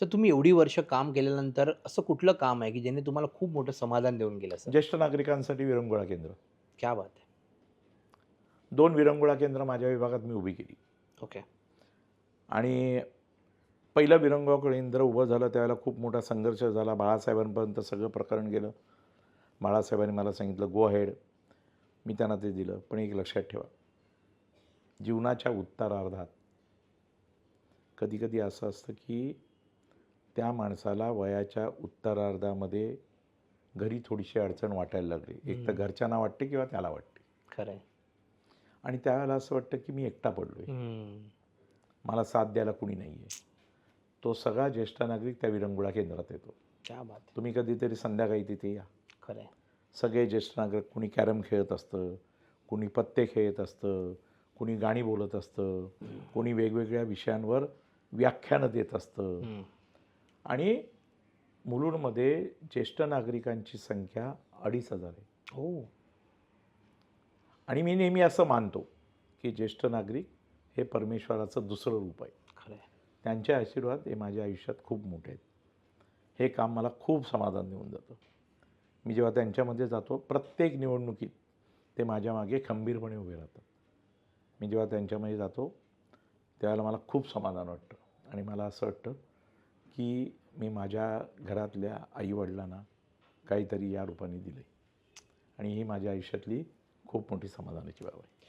Sir तुम्ही एवढी वर्ष काम केल्यानंतर असं कुठलं काम आहे, की ज्याने तुम्हाला खूप मोठं समाधान देऊन गेलं सर? ज्येष्ठ नागरिकांसाठी विरंगुळा केंद्र. क्या बात है! 2 विरंगुळा केंद्र माझ्या विभागात मी उभी केली. ओके. आणि पहिलं विरंगुळा केंद्र उभं झालं त्यावेळेला खूप मोठा संघर्ष झाला. बाळासाहेबांपर्यंत सगळं प्रकरण गेलं. बाळासाहेबांनी मला सांगितलं, "गो अहेड." मी त्यांना ते दिलं. पण एक लक्षात ठेवा, जीवनाच्या उत्तरार्धात कधी-कधी असं असतं, की त्या माणसाला वयाच्या उत्तरार्धामध्ये घरी थोडीशी अडचण वाटायला लागली. एक तर घरच्यांना वाटते किंवा त्याला वाटते. खरं आहे. आणि त्यावेळेला असं वाटतं, की मी एकटा पडलोय. मला साथ द्यायला कुणी नाही आहे. तो सगळा ज्येष्ठ नागरिक त्या विरंगुळा केंद्रात येतो. क्या बात है! तुम्ही कधीतरी संध्याकाळी तिथे या. खरं आहे. सगळे ज्येष्ठ नागरिक, कुणी कॅरम खेळत असतं, कुणी पत्ते खेळत असतं, कुणी गाणी बोलत असतं, कुणी वेगवेगळ्या विषयांवर व्याख्यानं देत असतं. आणि मुलुंडमध्ये ज्येष्ठ नागरिकांची संख्या 2,500 आहे. हो. आणि मी नेहमी असं मानतो, की ज्येष्ठ नागरिक हे परमेश्वराचं दुसरं रूप आहे. खरं आहे. त्यांचे आशीर्वाद हे माझ्या आयुष्यात खूप मोठे आहेत. हे काम मला खूप समाधान देऊन जातं. मी जेव्हा त्यांच्यामध्ये जातो, प्रत्येक निवडणुकीत ते माझ्या मागे खंबीरपणे उभे राहतात. मी जेव्हा त्यांच्यामध्ये जातो, त्यावेळेला मला खूप समाधान वाटतं आणि मला असं वाटतं, की मी माझ्या घरातल्या आई-वडिलांना काहीतरी या रूपाने दिलं आहे आणि ही माझ्या आयुष्यातली खूप मोठी समाधानाची बाब आहे.